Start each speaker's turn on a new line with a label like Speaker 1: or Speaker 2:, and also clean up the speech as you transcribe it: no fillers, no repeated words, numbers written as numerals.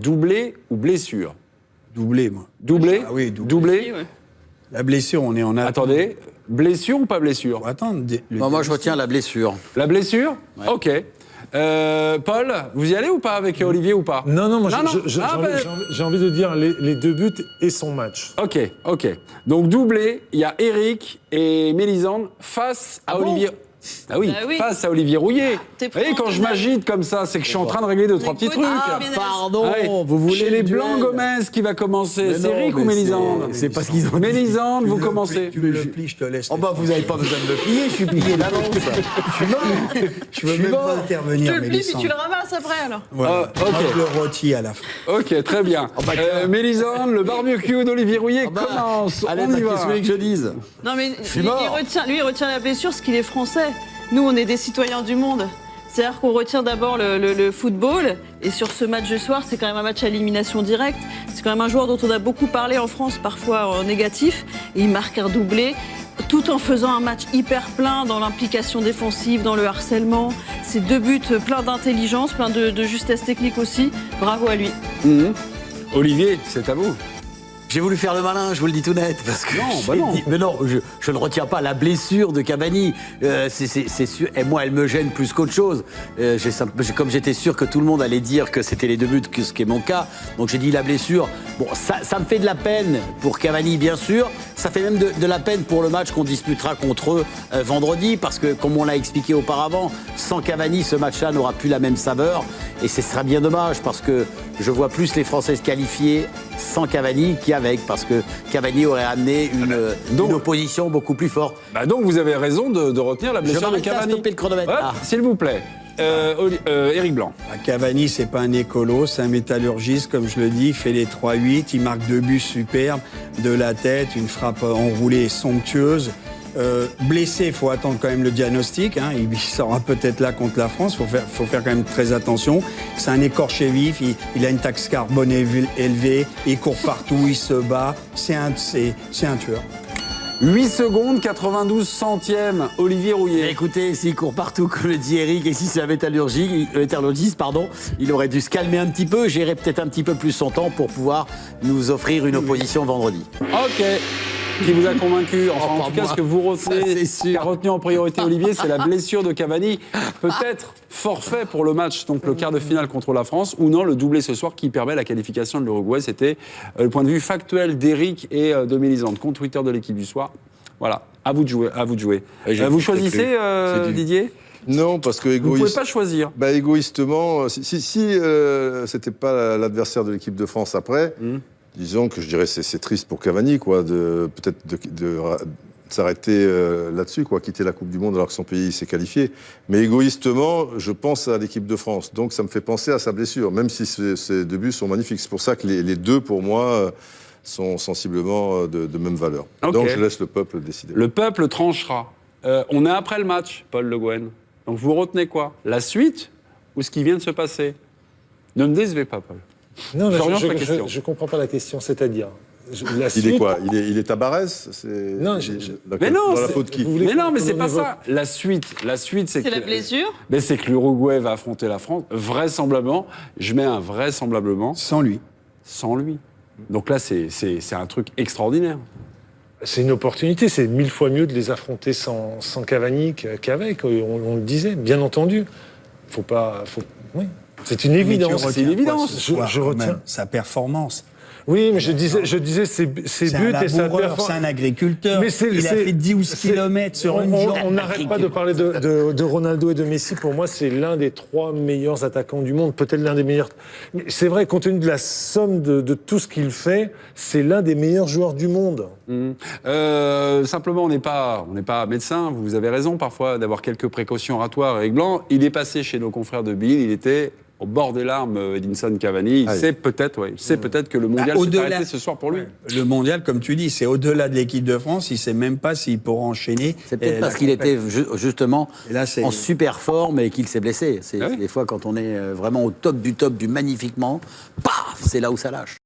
Speaker 1: Doublé ou blessure?
Speaker 2: Doublé, moi.
Speaker 1: Doublé?
Speaker 2: Ah oui, doublé.
Speaker 1: Doublé?
Speaker 3: Oui, ouais.
Speaker 2: La blessure, on est en attente.
Speaker 1: Attendez, blessure ou pas blessure?
Speaker 2: Attends.
Speaker 4: Moi, je retiens la blessure.
Speaker 1: La blessure?
Speaker 4: Ouais.
Speaker 1: Ok. Paul, vous y allez ou pas avec Olivier ou pas?
Speaker 5: Non, moi
Speaker 1: Non,
Speaker 5: j'ai envie de dire les 2 buts et son match.
Speaker 1: Ok. Donc doublé, il y a Eric et Mélisande face à Olivier. Ah oui,
Speaker 3: Bah oui.
Speaker 1: face à Olivier Rouillet.
Speaker 3: T'es
Speaker 1: Vous voyez,
Speaker 3: prêt,
Speaker 1: quand je m'agite comme ça, c'est que je suis en train de régler 2-3 petits trucs.
Speaker 4: Pardon,
Speaker 1: Ouais.
Speaker 4: vous voulez
Speaker 1: Chez les
Speaker 4: le duel.
Speaker 1: Blancs Gomez qui va commencer.
Speaker 4: Mais
Speaker 1: C'est
Speaker 4: non,
Speaker 1: Eric ou
Speaker 4: mais
Speaker 1: Mélisande?
Speaker 4: c'est parce qu'ils ont dit.
Speaker 1: Mélisande, vous commencez.
Speaker 2: Tu me le plies, je te laisse.
Speaker 4: Oh bah vous n'avez pas besoin de me plier, je suis plié d'avance. Je suis mort.
Speaker 2: Je veux même pas
Speaker 3: Tu
Speaker 2: intervenir,
Speaker 3: le plies, puis
Speaker 2: Mélissande.
Speaker 3: tu le ramasses après, alors.
Speaker 2: Voilà.
Speaker 1: Ah, ok.
Speaker 2: Moi, je le rôtis à la fin.
Speaker 1: Ok, très bien.
Speaker 4: bah, tiens.
Speaker 1: Mélisande, le barbecue d'Olivier Rouillet commence.
Speaker 4: Allez,
Speaker 1: On y
Speaker 4: qu'est-ce que vous
Speaker 1: va.
Speaker 4: voulez que je dise?
Speaker 3: Non, mais
Speaker 4: suis
Speaker 3: lui,
Speaker 4: mort.
Speaker 3: il retient la blessure parce qu'il est français. Nous, on est des citoyens du monde. C'est-à-dire qu'on retient d'abord le football. Et sur ce match de soir, c'est quand même un match à élimination directe. C'est quand même un joueur dont on a beaucoup parlé en France, parfois en négatif. Et il marque un doublé, tout en faisant un match hyper plein dans l'implication défensive, dans le harcèlement. C'est 2 buts plein d'intelligence, plein de justesse technique aussi. Bravo à lui.
Speaker 1: Olivier, c'est à vous.
Speaker 4: J'ai voulu faire le malin, je vous le dis tout net. Parce que
Speaker 1: Non, bah non.
Speaker 4: Mais non, je ne retiens pas la blessure de Cavani. C'est sûr. Et moi, elle me gêne plus qu'autre chose. Comme j'étais sûr que tout le monde allait dire que c'était les 2 buts, ce qui est mon cas, donc j'ai dit la blessure. Bon, ça me fait de la peine pour Cavani, bien sûr. Ça fait même de la peine pour le match qu'on disputera contre eux vendredi, parce que, comme on l'a expliqué auparavant, sans Cavani, ce match-là n'aura plus la même saveur. Et ce sera bien dommage, parce que je vois plus les Français se qualifier sans Cavani qu'avec, parce que Cavani aurait amené une opposition beaucoup plus forte.
Speaker 1: Bah donc vous avez raison de retenir la blessure de
Speaker 4: m'arrête là,
Speaker 1: Cavani.
Speaker 4: stopper le chronomètre.
Speaker 1: Ouais,
Speaker 4: Ah.
Speaker 1: s'il vous plaît. Éric Blanc.
Speaker 2: Cavani, c'est pas un écolo, c'est un métallurgiste, comme je le dis. Il fait les 3-8, il marque 2 buts superbes, de la tête, une frappe enroulée somptueuse. Blessé, il faut attendre quand même le diagnostic. Il sera peut-être là contre la France. Il faut faire quand même très attention. C'est un écorché vif. Il a une taxe carbone élevée. Il court partout. Il se bat. C'est un tueur.
Speaker 1: 8 secondes, 92 centièmes, Olivier Rouillet.
Speaker 4: Écoutez, s'il court partout, comme le dit Eric, et si c'est un métallurgiste, il aurait dû se calmer un petit peu, gérer peut-être un petit peu plus son temps pour pouvoir nous offrir une opposition vendredi.
Speaker 1: Ok. Qui vous a convaincu? Enfin, en
Speaker 4: pas
Speaker 1: tout cas,
Speaker 4: moi.
Speaker 1: ce que vous retenez,
Speaker 4: Ça, c'est sûr.
Speaker 1: qu'a retenu en priorité Olivier, c'est la blessure de Cavani. Peut-être forfait pour le match, donc le quart de finale contre la France, ou non, le doublé ce soir qui permet la qualification de l'Uruguay. C'était le point de vue factuel d'Éric et de Mélisande, compte Twitter de l'équipe du soir. Voilà, à vous de jouer. À vous de jouer. Vous choisissez, Didier?
Speaker 6: Non, parce que
Speaker 1: Vous ne pouvez pas choisir.
Speaker 6: Bah, égoïstement, si c'était pas l'adversaire de l'équipe de France après, disons que je dirais c'est triste pour Cavani, quoi, peut-être de s'arrêter là-dessus, quoi, quitter la Coupe du Monde alors que son pays s'est qualifié. Mais égoïstement, je pense à l'équipe de France, donc ça me fait penser à sa blessure, même si ces 2 buts sont magnifiques. C'est pour ça que les 2, pour moi, sont sensiblement de même valeur.
Speaker 1: Okay.
Speaker 6: Donc je laisse le peuple décider.
Speaker 1: Le peuple tranchera. On est après le match, Paul Le Guen. Donc vous retenez quoi? La suite ou ce qui vient de se passer? Ne me décevez pas, Paul.
Speaker 5: Non,
Speaker 1: J'oriente la question.
Speaker 5: je comprends pas la question, c'est-à-dire... La
Speaker 6: Il
Speaker 5: suite-
Speaker 6: est quoi? Il est Tabarès?
Speaker 5: Non,
Speaker 1: Mais non,
Speaker 6: dans la
Speaker 1: c'est-
Speaker 6: peau de qui?
Speaker 5: vous voulez
Speaker 1: Mais non,
Speaker 5: qu'on-
Speaker 1: mais
Speaker 5: qu'on
Speaker 1: c'est
Speaker 5: en
Speaker 1: pas
Speaker 5: évoque
Speaker 1: ça. La suite, c'est que...
Speaker 3: C'est la blessure.
Speaker 1: Mais c'est que l'Uruguay va affronter la France, vraisemblablement. Je mets un vraisemblablement
Speaker 2: Sans lui.
Speaker 1: sans lui. Donc là, c'est un truc extraordinaire.
Speaker 5: C'est une opportunité, c'est 1000 fois mieux de les affronter sans Cavani qu'avec, on le disait, bien entendu. Oui, c'est une évidence.
Speaker 1: C'est une évidence.
Speaker 5: Je retiens.
Speaker 2: Sa performance.
Speaker 5: Oui, mais je disais ses buts
Speaker 2: C'est un
Speaker 5: et sa
Speaker 2: laboureur, c'est
Speaker 5: performance.
Speaker 2: un agriculteur.
Speaker 5: Mais
Speaker 2: Il a fait 10 km sur une jambe.
Speaker 5: On n'arrête pas de parler de Ronaldo et de Messi. Pour moi, c'est l'un des 3 meilleurs attaquants du monde, peut-être l'un des meilleurs. Mais c'est vrai, compte tenu de la somme de tout ce qu'il fait, c'est l'un des meilleurs joueurs du monde.
Speaker 1: Simplement, on n'est pas médecin. Vous avez raison parfois d'avoir quelques précautions oratoires avec Blanc. Il est passé chez nos confrères de Bill. Il était au bord des larmes, Edinson Cavani. Il sait peut-être que le mondial s'est arrêté ce soir pour lui.
Speaker 2: Le mondial, comme tu dis, c'est au-delà de l'équipe de France. Il ne sait même pas s'il pourra enchaîner.
Speaker 4: C'est peut-être parce qu'il était justement
Speaker 2: Et là,
Speaker 4: en super forme et qu'il s'est blessé. C'est
Speaker 1: Ah oui.
Speaker 4: des fois quand on est vraiment au top du magnifiquement, paf, c'est là où ça lâche.